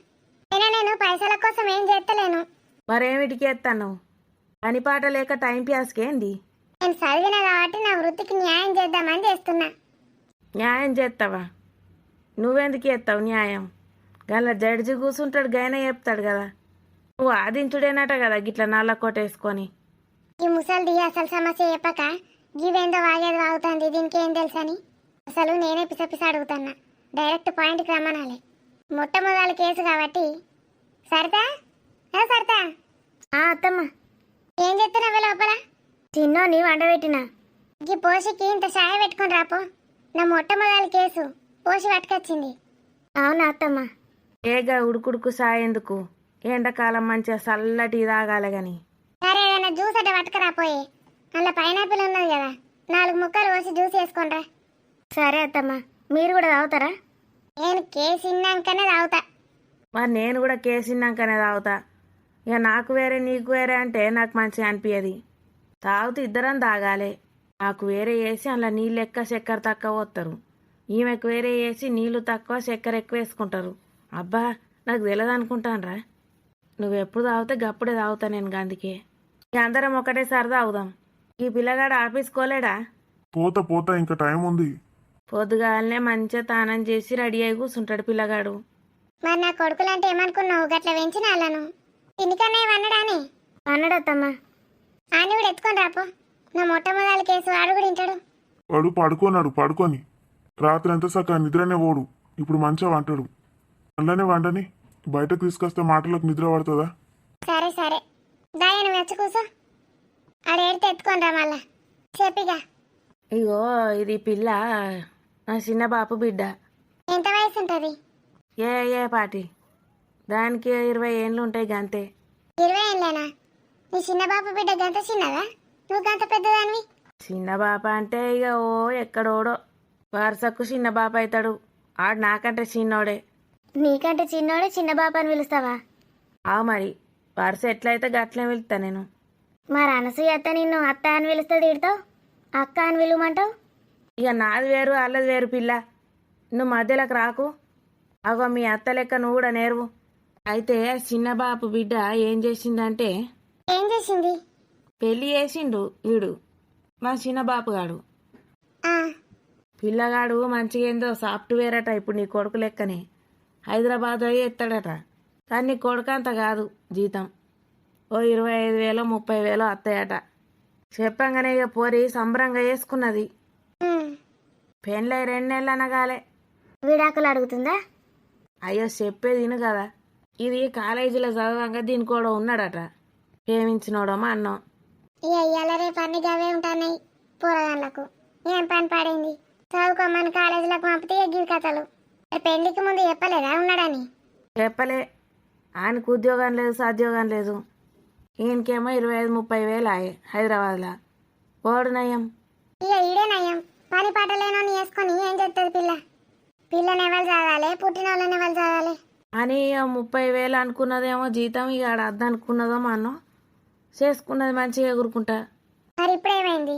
అయినా నేను పైసల కోసం ఏం చేస్తలేను. మరేమిటికి ఎత్తాను? పని పాట లేక టైం పాస్కేంది? నేను చదివిన కాబట్టి నా వృత్తికి న్యాయం చేద్దామని చేస్తున్నా. న్యాయం చేస్తావా? నువ్వెందుకు చేస్తావు న్యాయం? గల జడ్జి కూర్చుంటాడు గైనా చెప్తాడు కదా. నువ్వు ఆదించుడేనట కదా గిట్ల నల్ల కొట్టేసుకొని. ఈ ముసలిది అసలు సమస్య చెప్పక గివేందో వాగేది వాగుతుంది, దీనికి ఏం తెలుసని అసలు నేనే పిసపిస అడుగుతున్నా. డైరెక్ట్ పాయింట్కి రమ్మనాలి. మొట్టమొదటి కేసు కాబట్టి. సరితా సరితా అత్తమ్మ ఏం చెప్తున్నావు లోపల? చిన్నోని వండబెట్టినా ఈ పోషికి ఇంత సాయ పెట్టుకొని రాపో. నా మొట్టమొదటి కేసు పోషి పట్టుకొచ్చింది. అవునా అత్తమ్మ? ఏగా ఉడుకుడుకు సాయేందుకు? ఎండాకాలం మంచిగా చల్లటి తాగాలి గాని. సరే ఏదైనా జ్యూస్ అట్ట పట్టుకురాపోయే. అందులో పైనాపిల్ ఉన్నది కదా, 4 ముక్కలు పోసి జ్యూస్ వేసుకుంటా. సరే అత్తమ్మ. మీరు కూడా తాగుతారా? నేను కేసు ఇన్నాకనే తాగుతా. మరి నేను కూడా కేసిన్నాకనే తాగుతా. ఇక నాకు వేరే నీకు వేరే అంటే నాకు మంచిగా అనిపించదు. తాగుతూ ఇద్దరం తాగాలి. నాకు వేరే వేసి అందులో నీళ్ళు ఎక్కువ చక్కెర తక్కువ పోస్తారు. ఈమెకు వేరే వేసి నీళ్ళు తక్కువ చక్కెర ఎక్కువ వేసుకుంటారు. అబ్బా నాకు తెలియదు అనుకుంటానరా. నువ్వు ఎప్పుడు తాగితే గప్పుడే తాగుతా నేను. అందుకే ఇక అందరం ఒకటేసారి తాగుదాం. ఈ పిల్లగాడు ఆఫీస్కోలేడా? పోతా ఇంకా టైం ఉంది. పొద్దుగాలనే మంచిగా తానం చేసి రెడీ అయి కూర్చుంటాడు పిల్లగాడు. మరి నా కొడుకులంటే ఏమనుకున్నావు? గట్ల పెంచిన వాళ్ళను తినికన్నా వన్నడాని వన్నడత్తమ్మా. అని కూడా ఎత్తుకొని రాపో. నా మొట్టమొదటి కేసు వాడు కూడా తింటాడు. వాడు పడుకొని రాత్రి అంతా సక్క నిద్రనే పోడు. ఇప్పుడు మంచిగా వంటాడు. అందులోనే వండని బయటకు తీసుకొస్తే మాటలకు నిద్ర పడుతుందా? సరే దాయ నువ్వు వచ్చి కూర్చో. ఆడేడితే ఎత్తుకొని రా మళ్ళా చెప్పిగా. ఇగో ఇది పిల్ల నా చిన్న బాపు బిడ్డ. ఎంత వయసు ఉంటుంది? ఏ పాటి దానికి 20 ఏళ్ళు ఉంటాయి గంతే. 20 ఏళ్ళేనా? నీ చిన్న బాబు బిడ్డ గంత చిన్నదా? నువ్వు గంత పెద్దదానివి? చిన్న బాప అంటే ఇక ఎక్కడోడో వరుసకు చిన్న బాప అవుతాడు. ఆడు నాకంటే చిన్నోడే. నీకంటే చిన్నోడే చిన్న బాబు అని పిలుస్తావా? మరి వరుస ఎట్లయితే గట్లే పిలుస్తా నేను. మరి అనసూయ అత్త నిన్ను అత్త అని పిలుస్తే తిడతావు, అక్క అని పిలువమంటావు. ఇక నాది వేరు వాళ్ళది వేరు పిల్ల. నువ్వు మధ్యలోకి రాకు. అగో మీ అత్త లెక్క నువ్వు కూడా నేర్వు. అయితే చిన్న బాపు బిడ్డ ఏం చేసిందంటే ఏం చేసింది? పెళ్లి చేసిండు వీడు మా చిన్న బాపుగాడు. ఆ, పిల్లగాడు మంచిగా ఏందో సాఫ్ట్వేర్ అట. ఇప్పుడు నీ కొడుకు లెక్కనే హైదరాబాద్ అయ్యి ఎత్తాడట. కానీ నీ కొడుకు అంత కాదు జీతం. ఓ 25,000 30,000 వస్తాయట. చెప్పంగానే ఇక పోరి సంబరంగా వేసుకున్నది. ఉమ్. పెళ్ళై 2 నెలలు అనగాలే విడాకులు అడుగుతుందా? అయ్యో చెప్పేది విను కదా. ఇది కాలేజీలో చదవంగా దీని కూడా ఉన్నాడట. ప్రేమించినోడో మా అన్నం. ఇక ఇయ్యాల రేపు అన్ని గవే ఉంటాయి పూరగాళ్ళకు. ఏం పని పడింది? చదువుకోమని కాలేజీలకు పంపితే గివి కథలు. పెళ్లికి ముందు చెప్పలేదా ఉన్నాడని? చెప్పలే. ఆయనకు ఉద్యోగం లేదు సద్యోగం లేదు. ఈయనకేమో 25,000-30,000 ఆయే హైదరాబాద్లో. ఓడు నయం. ఇక ఈడే నయం. పని పాట లేనోని వేసుకొని ఏం చేస్తుంది పిల్ల? పిల్లని ఎవరు చదవాలి, పుట్టిన వాళ్ళని ఎవరు చదవాలి అని 30,000 అనుకున్నదేమో జీతం. ఇక ఆడ అద్ద అనుకున్నదో మా అన్నం చేసుకున్నది మంచిగా ఎగురుకుంటా. మరి ఇప్పుడేమైంది?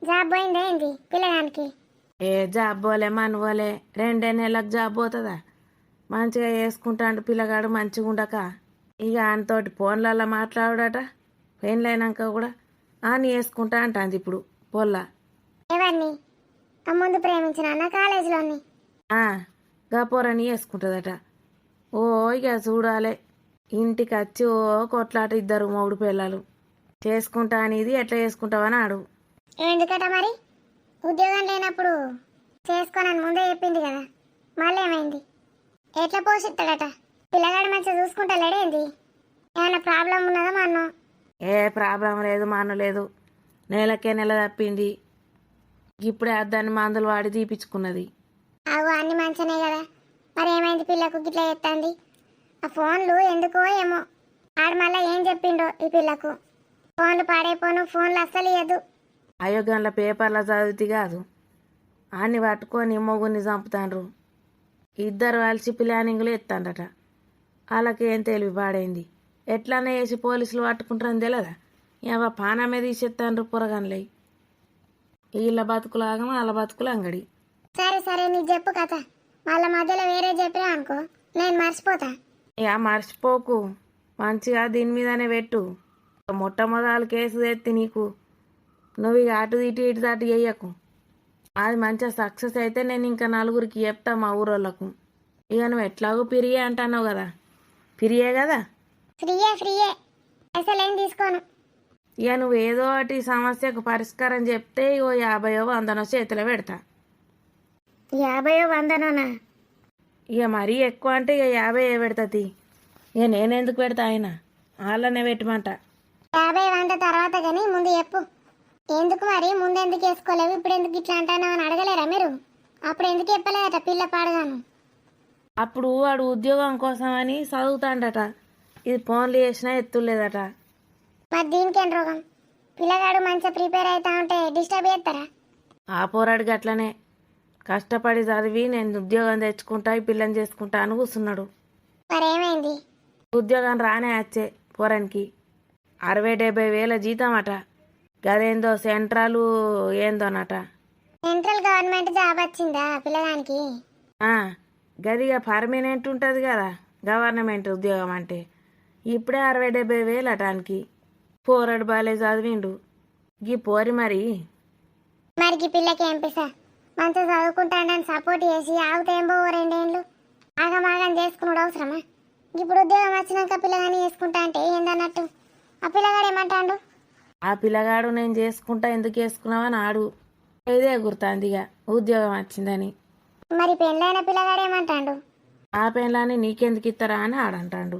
జాబ్ పోయిందా ఏంది పిల్లగానికి? ఏ జాబ్ పోలే మనవోలే. 2 నెలలకు జాబ్ పోతుందా? మంచిగా వేసుకుంటాడు పిల్లగాడు మంచిగా ఉండక. ఇక ఆయనతోటి ఫోన్లలో మాట్లాడాడట. పెళ్ళైనాక కూడా అని వేసుకుంటా అంటుంది ఇప్పుడు పొల్ల. ఎవరిని? ఆ ముందు ప్రేమించిన అన్న కాలేజీలోని? గపోరని వేసుకుంటుందట. ఓ ఇక చూడాలి. ఇంటికి వచ్చి ఓ కొట్లాట ఇద్దరు మొగుడు పిల్లలు. చేసుకుంటా అనేది ఎట్లా చేసుకుంటావని ఆడు. ఎందుకట మరి? ఉద్యోగం లేనప్పుడు చేసుకోనని ముందే చెప్పింది కదా, మళ్ళీ ఏమైంది? ఎట్లా పోషిస్తాడట? పిల్లగాడు మంచిగా చూసుకుంటా లేడేంది? ఏమైనా ప్రాబ్లం ఉన్నదా మా అన్న? ఏ ప్రాబ్లం లేదు మా అన్న లేదు. నెలకే నెల తప్పింది. ఇప్పుడే దాన్ని మందులు వాడి తీపిచ్చుకున్నది. అవు అన్ని మంచినే కదా, మరి ఏమైంది పిల్లకు గిట్లా చెప్తాంది? ఆ ఫోన్లు ఎందుకో ఏమో, ఆడు మళ్ళీ ఏం చెప్పిండో ఈ పిల్లకు. ఫోన్లు పాడైపోను, ఫోన్లు అస్సలు ఇయ్యదు. అయోగంలో పేపర్లో చదివితే కాదు, అన్ని పట్టుకొని మొగుని చంపుతాండ్రు. ఇద్దరు కలిసి ప్లానింగ్లు ఎత్తాండట. వాళ్ళకి ఏం తెలివి పాడైంది. ఎట్లనే వేసి పోలీసులు పట్టుకుంటారని తెలియదా? ఏవో పానమే తీసేస్తాండ్రు పొరగన్లై. వీళ్ళ బతుకులాగా వాళ్ళ బతుకులు అంగడి. సరే సరే నీ చెప్పు కథ, వాళ్ళ మధ్యలో వేరే చెప్పినా అనుకో నేను మర్చిపోతా. ఇక మర్చిపోకు, మంచిగా దీని మీదనే పెట్టు. మొట్టమొదలు కేసు తెత్తి నీకు, నువ్వు ఇక అటు ఇటు దాటి చెయ్యకు. అది మంచిగా సక్సెస్ అయితే నేను ఇంకా నలుగురికి చెప్తా మా ఊరోళ్ళకు. ఇక నువ్వు ఎట్లాగో పిరియే అంటున్నావు కదా, పిరియే కదా, ఫ్రీయే అసలు ఏం తీసుకోను. ఇక నువ్వు ఏదో ఒకటి సమస్యకు పరిష్కారం చెప్తే ఇగో 50 100 చేతిలో పెడతా. 50 100 ఇక మరీ ఎక్కువ అంటే ఇక 50 పెడతాది. ఇక నేనెందుకు పెడతా, ఆయన వాళ్ళనే పెట్టమంట. 50 100 తర్వాత కానీ ముందు చెప్పు. ఎందుకు మరి ముందు ఎందుకు వేసుకోలేవు, ఇప్పుడు ఎందుకు ఇట్లా అంటాను అని అడగలేరా మీరు? అప్పుడు ఎందుకు చెప్పలేదట పిల్ల పాడగాను? అప్పుడు వాడు ఉద్యోగం కోసమని చదువుతాడట. ఇది ఫోన్లు చేసినా ఎత్తులేదట. మరి దీనికేం రోగం? పిల్లగాడు మంచిగా ప్రిపేర్ అవుతా ఉంటే డిస్టర్బ్ చేస్తారా? ఆ పోరాడికి అట్లనే కష్టపడి చదివి నేను ఉద్యోగం తెచ్చుకుంటా, ఈ పిల్లని చేసుకుంటా అని కూర్చున్నాడు. మరి ఏమైంది? ఉద్యోగం రానే వచ్చే పోరానికి 60-70 వేల జీతం అట. గదేందో సెంట్రల్ ఏందోనట. సెంట్రల్ గవర్నమెంట్ జాబ్ వచ్చిందా పిల్లగానికి? గదిగా పర్మనెంట్ ఉంటుంది కదా గవర్నమెంట్ ఉద్యోగం అంటే. ఇప్పుడే 60-70 వేలు అటానికి. పోరాడు బాలే చదివిండు. గీ పోరి మరి మరికి పిల్లకి ఏం పిసా మంచిగా చదువుకుంటాడని సపోర్ట్ చేసి ఆగుతేంబో 2 ఏళ్ళు ఆగమాగం చేసుకున్నాడు అవసరమా? ఇప్పుడు ఉద్యోగం వచ్చినాక పిల్లగాని చేసుకుంటా అంటే ఏందన్నట్టు? ఆ పిల్లగాడు ఏమంటాడు? ఆ పిల్లగాడు నేను చేసుకుంటా ఎందుకు చేసుకున్నావని ఆడు ఇదే గుర్తాంది ఇక ఉద్యోగం వచ్చిందని. మరి పెళ్ళైన పిల్లగాడు ఏమంటాడు? ఆ పెళ్ళాన్ని నీకెందుకు ఇస్తారా అని ఆడంటాడు.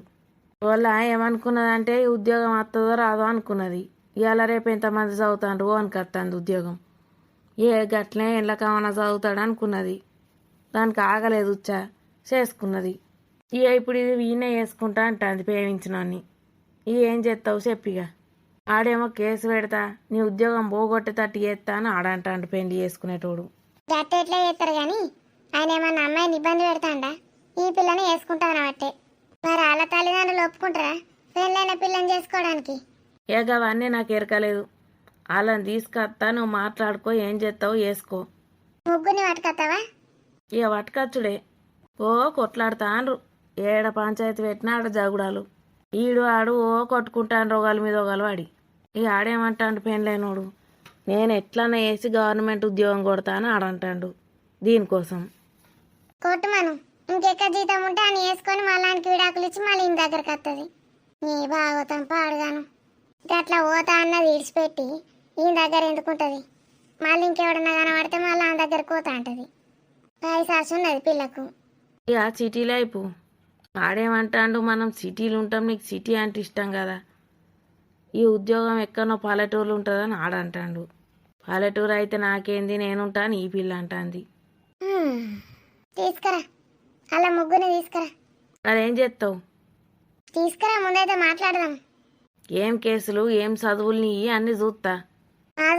వాళ్ళ ఏమనుకున్నదంటే ఉద్యోగం వస్తుందో రాదో అనుకున్నది. ఇవాళ రేపు ఎంతమంది చదువుతాండ్రు అనుకొస్తుంది ఉద్యోగం. ఏ గట్లే ఎండ్ల కామన్నా చదువుతాడు అనుకున్నది. దానికి ఆగలేదు ఉచ్చా చేసుకున్నది. ఇప్పుడు ఇది ఈయనే చేసుకుంటా అంటుంది ప్రేమించినోన్ని. ఏం చేస్తావు చెప్పిగా. ఆడేమో కేసు పెడతా, నీ ఉద్యోగం పోగొట్టేటట్టు చేస్తా అని ఆడంటాడు పెళ్లి చేసుకునేటోడు. గట్ట ఎట్లా చేస్తారు కానీ ఆయన ఏమన్నా అమ్మాయిని ఇబ్బంది పెడతాడా? ఈ పిల్లని వేసుకుంటాను బట్టే. మరి వాళ్ళ తల్లిదండ్రులు ఒప్పుకుంటారా పెళ్ళైన పిల్లని చేసుకోవడానికి? అవన్నీ నాకు ఎరకలేదు. వాళ్ళని తీసుకొస్తా, నువ్వు మాట్లాడుకో, ఏం చేస్తావు వేసుకో. ముగ్గురిని పట్టుకొస్తావా? ఇక పట్టుకచ్చుడే. ఓ కొట్లాడుతాండ్రు. ఏడ పంచాయతీ పెట్టినా ఆడ జగుడాలు. ఈడు ఆడు ఓ కొట్టుకుంటాను రోగాల మీద ఒకలు వాడి. ఇక ఆడేమంటాడు పెళ్ళైనోడు, నేను ఎట్లన్నా వేసి గవర్నమెంట్ ఉద్యోగం కొడతాను ఆడంటాడు. దీనికోసం కొట్టుమను, ఇంకెక్క జీతం ఉంటే అని వేసుకొని మళ్ళానికి విడాకులు ఇచ్చి మళ్ళీ ఇంటి దగ్గరకు వస్తుంది. నీ బాగోతాం పాడుగాను. గట్లా పోతా అన్నది ఇడిచిపెట్టి ఈయన దగ్గర ఎందుకుంటుంది? మళ్ళీ ఇంకెవడన్నా కనబడితే మళ్ళీ ఆయన దగ్గరకు పోతా అంటది. పైసాసు ఉన్నది పిల్లకు. ఇక సిటీలో అయిపో. ఆడేమంటాడు, మనం సిటీలు ఉంటాం, నీకు సిటీ అంటే ఇష్టం కదా, ఈ ఉద్యోగం ఎక్కడో పల్లెటూరు ఉంటుందని ఆడంటాడు. పల్లెటూరు అయితే నాకేంది, నేనుంటాను ఈ పిల్ల అంటుంది. తీసుకురా అలా ముగ్గురిని తీసుకురా. అదేం చేస్తావు? తీసుకురా ముందైతే మాట్లాడదాం. ఏం కేసులు ఏం చదువులు నీ అన్నీ చూస్తా.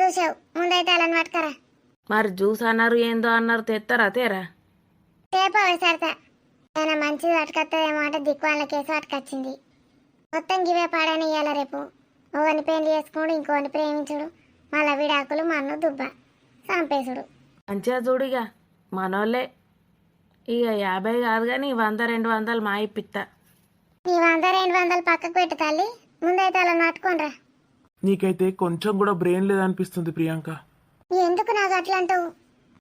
చూసావు, ముందైతే అలా పట్టుకరా. మరి జ్యూస్ అన్నారు ఏందో అన్నారు, తెస్తారా తేరా? తేపవే సరతా ఏమైనా మంచిది పట్టుకొస్తుందేమో అంటే దిక్కువాళ్ళ కేసు పట్టుకొచ్చింది. మొత్తం గివే పాడని ఇయ్యాల రేపు. ఒకని పెళ్లి చేసుకుడు, ఇంకోని ప్రేమించుడు, మళ్ళా విడాకులు, మన్ను దుబ్బ చంపేసుడు. మంచిగా చూడు ఇక మనోళ్ళే. ఇక 50 కాదు కానీ 100-200 మా ఇప్పిస్తా. నీ 100-200 పక్కకు పెట్టు తల్లి, ముందైతే అలా పట్టుకోనరా. నీకైతే కొంచెం కూడా బ్రెయిన్ లేదనిపిస్తుంది ప్రియాంక. ఎందుకు నాకు అట్లా అంటావు?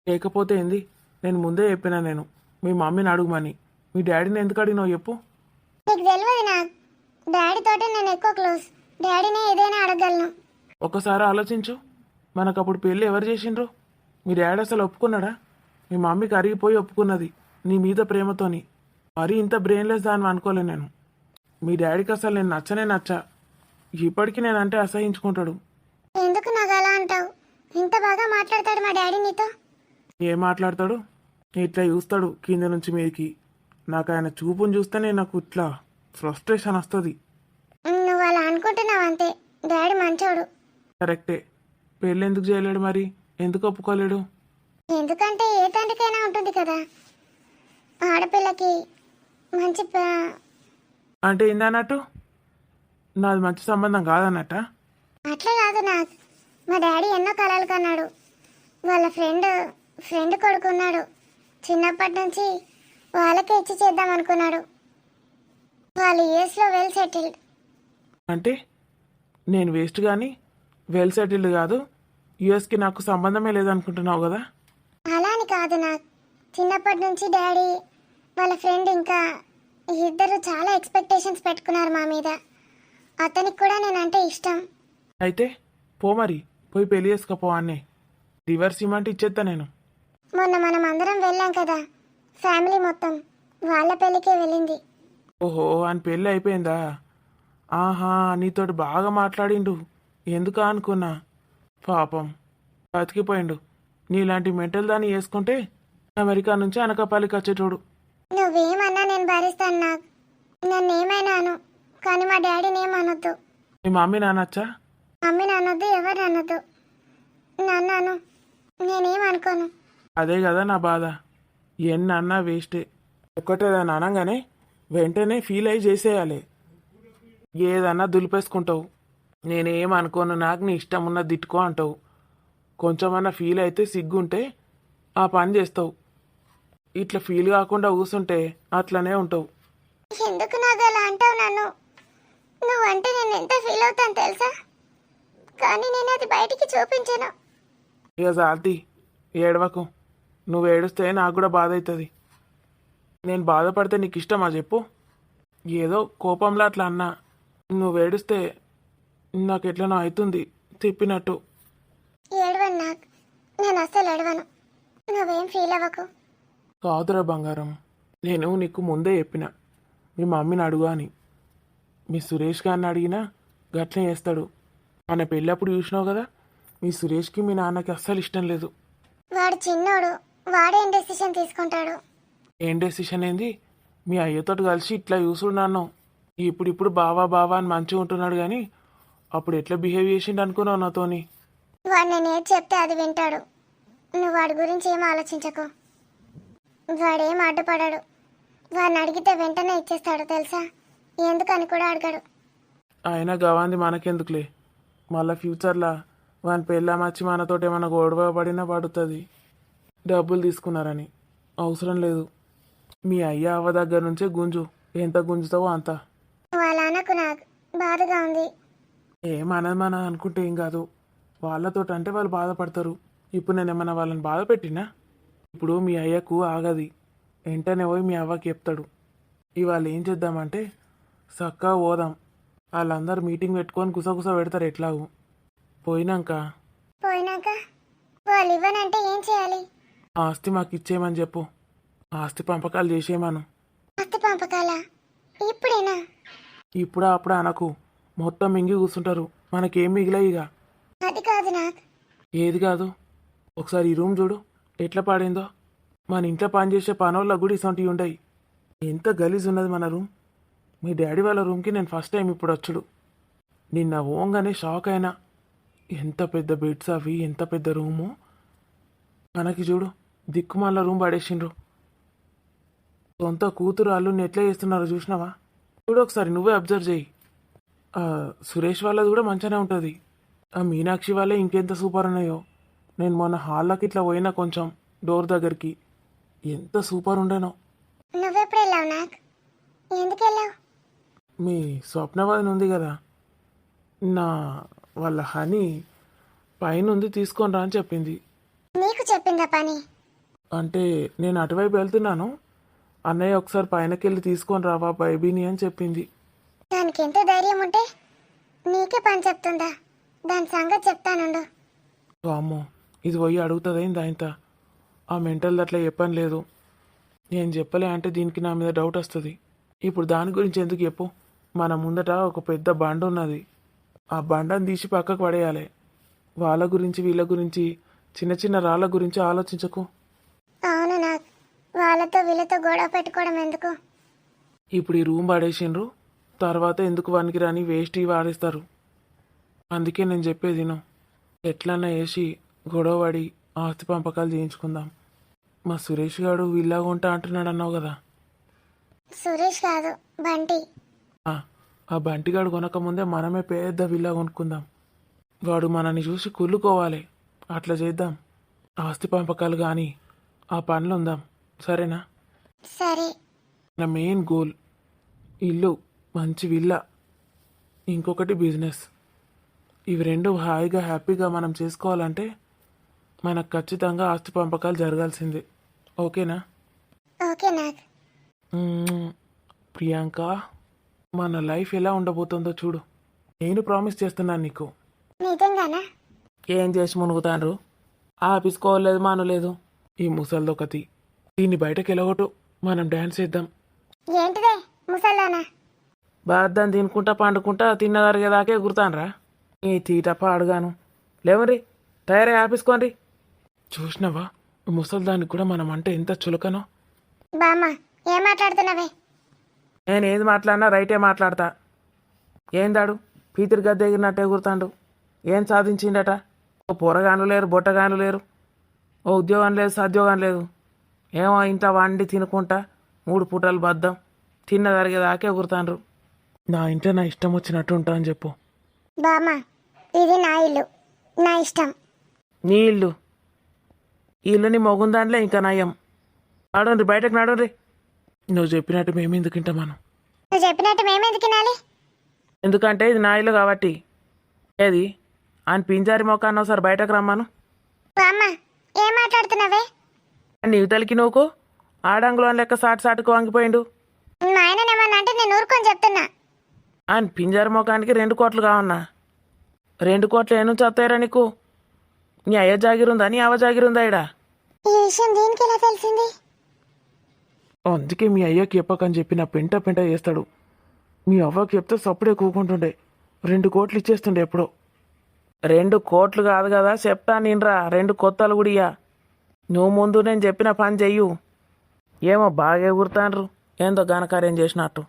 లేకపోతే ఏంది, నేను ముందే చెప్పినా నేను మీ మమ్మీని అడుగుమని. మీ డాడీని ఎందుకు అడిగినావు చెప్పు? నీకు తెలియదు నా డాడీ తోటే నేను ఎక్కువ క్లోజ్. డాడీనే ఏదైనా అడగలను. ఒకసారి ఆలోచించు, మనకు అప్పుడు పెళ్ళి ఎవరు చేసిండ్రు? మీ డాడీ అసలు ఒప్పుకున్నాడా? మీ మమ్మీకి అరిగిపోయి ఒప్పుకున్నది నీ మీద ప్రేమతోని. మరీ ఇంత బ్రెయిన్లెస్ దాన్ని అనుకోలే నేను. మీ డాడీకి అసలు నేను నచ్చనే నచ్చా. ఇప్పటికీ నేనంటే అసహించుకుంటాడు. ఎందుకు నాకు అలా ఉంటావు. ఇంత బాగా మాట్లాడతాడు మా డాడీ నీతో. ఏం మాట్లాడతాడు? ఇట్లా చూస్తాడు కింద నుంచి మీదకి. నాకు ఆయన చూపుని చూస్తేనే నాకు ఇట్లా ఫ్రస్ట్రేషన్ వస్తుంది. నువ్వు అలా అనుకుంటున్నావు అంతే. డాడీ మంచోడు. కరెక్టే. పెళ్ళి ఎందుకు చేయలేడు మరి? ఎందుకు ఒప్పుకోలేడు? ఎందుకంటే ఏ తండ్రికైనా ఉంటుంది కదా, ఆడపిల్లకి మంచి అంటే ఏందన్నట్టు? నాది మంచి సంబంధం కాదన్నట్ట? అట్లా కాదు నాకు. మా డాడీ ఎన్నో కలలు కన్నాడు. వాళ్ళ ఫ్రెండ్ కొడుకున్నాడు. చిన్నప్పటి నుంచి వాళ్ళకే ఇచ్చి చేద్దాం అనుకున్నాడు. వాళ్ళు యూఎస్లో వెల్ సెటిల్డ్. అంటే నేను వేస్ట్ కానీ వెల్ సెటిల్డ్ కాదు, యుఎస్కి నాకు సంబంధమే లేదనుకుంటున్నావు కదా? అలా అని కాదు నాకు. చిన్నప్పటి నుంచి డాడీ వాళ్ళ ఫ్రెండ్ ఇంకా ఇద్దరు చాలా ఎక్స్పెక్టేషన్స్ పెట్టుకున్నారు మా మీద. అతనికి కూడా నేనంటే ఇష్టం. అయితే పో మరి, పోయి పెళ్లి చేసుకోపో అన్నే. రివర్స్ ఇమ్మంటే ఇచ్చేస్తా నేను. మొన్న మనం అందరం వెళ్ళాం కదా, ఫ్యామిలీ మొత్తం వాళ్ళ పెళ్ళికే వెళ్ళింది. ఓహో, అని పెళ్ళి అయిపోయిందా? ఆహా, నీతోటి బాగా మాట్లాడిండు. ఎందుకా అనుకున్నా. పాపం బతికిపోయిండు. నీలాంటి మెంటల్ దాన్ని వేసుకుంటే అమెరికా నుంచి అనకాపల్లికి వచ్చేటోడు. నువ్వేమన్నా నేను భరిస్తాను నాకు. నన్ను ఏమైనాను కానీ మా డాడీని ఏమనొద్దు. మీ మమ్మీ నానొచ్చా? మమ్మీ నానొద్దు, ఎవరు అనొద్దు. నన్ను నేనేమనుకోను. అదే కదా నా బాధ. ఎన్ని అన్నా వేస్టే. ఒక్కటేదాన్ని అనగానే వెంటనే ఫీల్ అయ్యి చేసేయాలి. ఏదన్నా దులిపేసుకుంటావు. నేనేమనుకోను, నాకు నీ ఇష్టం ఉన్నది తిట్టుకో అంటావు. కొంచెమన్నా ఫీల్ అయితే సిగ్గుంటే ఆ పని చేస్తావు. ఇట్లా ఫీల్ కాకుండా కూర్చుంటే అట్లనే ఉంటావు. ఎందుకు నాకు అలా అంటావు నన్ను? నువ్వంటే నేను ఎంత ఫీల్ అవుతాను తెలుసా, కానీ నేను అది బయటికి చూపించను. ఇక జాతి ఏడవకు. నువ్వు ఏడుస్తే నాకు కూడా బాధ అవుతుంది. నేను బాధపడితే నీకు ఇష్టమా చెప్పు? ఏదో కోపంలో అట్లా అన్నా. నువ్వు ఏడుస్తే నాకు ఎట్లనో అవుతుంది తిప్పినట్టు. ఏడవను నాకు. నేను అస్సలు ఏడవను. నువ్వేం ఫీల్ అవ్వకు. కాదురా బంగారం, నేను నీకు ముందే చెప్పిన మీ మమ్మీని అడుగు అని. మీ సురేష్ గారిని అడిగినా గట్లనే చేస్తాడు. మన పెళ్ళప్పుడు చూసినావు కదా, మీ సురేష్కి మీ నాన్నకి అస్సలు ఇష్టం లేదు. వాడు చిన్నోడు, వాడేం డెసిషన్ తీసుకుంటాడు. ఏం డెసిషన్ ఏంది? మీ అయ్యతో కలిసి ఇట్లా చూసున్నాను. ఇప్పుడు బావా బావా అని మంచిగా ఉంటున్నాడు కానీ అప్పుడు ఎట్లా బిహేవ్ చేసిండు అనుకున్నావు నాతోని? వాడు నేను ఏది చెప్తే అది వింటాడు. నువ్వు వాడి గురించి ఏం ఆలోచించకు. వాడేం అడ్డుపడాడు. వాడిని అడిగితే వెంటనే ఇచ్చేస్తాడు తెలుసా. ఎందుకని కూడా అడగడు. అయినా గవాంది మనకెందుకులే. మళ్ళీ ఫ్యూచర్లో వాని పెళ్ళామచ్చి మనతోటి ఏమైనా గొడవ పడినా పడుతుంది. డబ్బులు తీసుకున్నారని అవసరం లేదు. మీ అయ్య అవ్వ దగ్గర నుంచే గుంజు. ఎంత గుంజుతావో అంత. నువ్వు అలా అనకు, నాకు బాధగా ఉంది. ఏమన్నది మన అనుకుంటే ఏం కాదు. వాళ్ళతో అంటే వాళ్ళు బాధపడతారు. ఇప్పుడు నేను ఏమన్నా వాళ్ళని బాధ పెట్టినా? ఇప్పుడు మీ అయ్యకు ఆగది. వెంటనే పోయి మీ అవ్వకి చెప్తాడు. ఇవాళ ఏం చేద్దామంటే చక్కగా పోదాం. వాళ్ళందరూ మీటింగ్ పెట్టుకొని గుసగుస పెడతారు ఎట్లాగూ. పోయినాక వాళ్ళు ఇవ్వనంటే ఏం చేయాలి? ఆస్తి మాకు ఇచ్చేయమని చెప్పు. ఆస్తి పంపకాలు చేసేయమను. ఆస్తి పంపకాలా? ఇప్పుడేనా? ఇప్పుడు అప్పుడు అనకు. మొత్తం మింగి కూర్చుంటారు. మనకేం మిగిలాయిగా. అది కాదు నాకు. ఏది కాదు? ఒకసారి ఈ రూమ్ చూడు ఎట్లా పాడిందో. మన ఇంట్లో పనిచేసే పనోళ్ళకు కూడా ఇసొంటివి ఉంటాయి. ఎంత గలీజ్ ఉన్నది మన రూమ్. మీ డాడీ వాళ్ళ రూమ్కి నేను ఫస్ట్ టైం ఇప్పుడు వచ్చుడు. నిన్న ఓంగానే షాక్ అయినా. ఎంత పెద్ద బెడ్స్ అవి, ఎంత పెద్ద రూము. మనకి చూడు దిక్కుమాల రూమ్ పడేసిండ్రు. సొంత కూతురు అల్లుని ఎట్లా చేస్తున్నారో చూసినావా? చూడు ఒకసారి, నువ్వే అబ్జర్వ్ చేయి. సురేష్ వాళ్ళది కూడా మంచిగానే ఉంటుంది. ఆ మీనాక్షి వాళ్ళే ఇంకెంత సూపర్ ఉన్నాయో. నేను మొన్న హాల్లోకి ఇట్లా పోయినా కొంచెం డోర్ దగ్గరికి, ఎంత సూపర్ ఉండేనో. నువ్వెప్పుడు వెళ్ళావు నాకు? ఎందుకు వెళ్ళావు? మీ స్వప్నవాదిని ఉంది కదా, నా వాళ్ళ హనీ పైనుంది తీసుకొని రా అని చెప్పింది. నీకు చెప్పిందా పని? అంటే నేను అటువైపు వెళ్తున్నాను, అన్నయ్య ఒకసారి పైనకి వెళ్ళి తీసుకొని రావా బైబీని అని చెప్పింది. దానికి ఎంత ధైర్యం ఉంటే నీకే పని చెప్తుందా? దాని సంగతి చెప్తానుండు. అమ్మో, ఇది పోయి అడుగుతుందేంది ఇంత? ఆ మెంటల్ అట్లా చెప్పని లేదు. నేను చెప్పలే అంటే దీనికి నా మీద డౌట్ వస్తుంది. ఇప్పుడు దాని గురించి ఎందుకు చెప్పు. మన ముందట ఒక పెద్ద బండ ఉన్నది. ఆ బండను తీసి పక్కకు పడేయాలి. వాళ్ళ గురించి వీళ్ళ గురించి చిన్న చిన్న రాళ్ళ గురించి ఆలోచించకు. అవును నాగ్, వాళ్ళతో వీళ్ళతో గొడవ పెట్టుకోవడం ఎందుకు? ఇప్పుడు ఈ రూమ్ పడేసిండ్రు, తర్వాత ఎందుకు వానికి రాని వేస్ట్ ఇవి వాడేస్తారు. అందుకే నేను చెప్పేది విను. ఎట్లన్నా వేసి గొడవ పడి ఆస్తి పంపకాలు చేయించుకుందాం. మా సురేష్ గారు విల్లా కొంటా అంటున్నాడు అన్నావు కదా. సురేష్ కాదు, బంటి. ఆ బంటిగాడు కొనకముందే మనమే పెద్ద విల్లా కొనుక్కుందాం. వాడు మనని చూసి కుళ్ళుకోవాలి. అట్లా చేద్దాం. ఆస్తి పంపకాలు కానీ ఆ పనులు ఉందాం, సరేనా? సరే. నా మెయిన్ గోల్ ఇల్లు, మంచి విల్లా, ఇంకొకటి బిజినెస్. ఇవి రెండు హాయిగా హ్యాపీగా మనం చేసుకోవాలంటే మనకు ఖచ్చితంగా ఆస్తి పంపకాలు జరగాల్సిందే. ఓకేనా? ఓకే నాగ్. ప్రియాంక, మన లైఫ్ ఎలా ఉండబోతుందో చూడు. నేను ప్రామిస్ చేస్తున్నాను నీకు. నిజంగానా? ఏం చేసి మునుగుతాండ్రు? ఆపిసుకోలేదు మానలేదు ఈ ముసల్దొకతి. దీన్ని బయటకు ఎలగొట్టు, మనం డ్యాన్స్ చేద్దాం. ఏంటిదే ముసల్లానా? బాద్దాన్ని తినుకుంటా పండుకుంటా తిన్నదరిగేదాకే ఎగురుతాన్రా ఈ తీట పాడుగాను. లేవరి, తయారై ఆపేసుకోండి. చూసినావా ముసల్దానికి కూడా మనం అంటే ఎంత చులకనో. బామ్మ, ఏం మాట్లాడుతున్నావే? నేను ఏది మాట్లాడినా రైటే మాట్లాడతా. ఏందాడు పీతిరి గద్దె ఎగిరినట్టు ఎగురుతాండు? ఏం సాధించిండట? ఓ పొరగాను లేరు, బొట్టగాను లేరు, ఓ ఉద్యోగం లేదు, సద్యోగం లేదు. ఏమో ఇంట్లో వండి తినుకుంటా 3 పూటలు బద్దం తిన్నదరిగేదాకే ఎగురుతాండ్రు. నా ఇంట్లో నా ఇష్టం వచ్చినట్టు ఉంటా అని చెప్పు. బామ్మ, ఇది నా ఇల్లు, నా ఇష్టం. నీ ఇల్లు? ఈ ఇల్లుని మొగుం దాంట్లో ఇంకా నయం. నడండి, బయటకు నడండి. నువ్వు చెప్పినట్టు మేము ఎందుకు ఇంట మనం? నువ్వు చెప్పినట్టు మేమెందుకు వినాలి? ఎందుకంటే ఇది నా ఇల్లు కాబట్టి. ఏది ఆయన పింజారి మొక్కాన్ని ఒకసారి బయటకు రమ్మాను. బామ్మ, ఏం మాట్లాడుతున్నావే? నీ ఇవతలికి నువ్వుకు ఆడంగులో లెక్క సాటుకు వంగిపోయిండు. మా ఆయననేమన్నా అంటే నేను ఊరుకొని చెప్తున్నా. ఆయన పింజారి మొఖానికి 2 కోట్లు కావన్నా. 2 కోట్లు ఏం నుంచి వస్తాయిరా నీకు? నీ అయ్య జాగిరుందా, నీ అవ్వ జాగిరుందా ఇడా? ఈ విషయం దీనికి ఎలా తెలిసింది? అందుకే మీ అయ్యకి చెప్పకని చెప్పి నా పెంట చేస్తాడు. మీ అవ్వకి చెప్తే సప్పుడే కూకుంటుండే 2 కోట్లు ఇచ్చేస్తుండే ఎప్పుడో. 2 కోట్లు కాదు కదా చెప్తా నేనురా, 2 కొత్తలు కూడా ఇయ్య. నువ్వు ముందు నేను చెప్పిన పని చెయ్యు. ఏమో బాగా ఎగురుతాండ్రు, ఏందో ఘనకార్యం చేసినట్టు.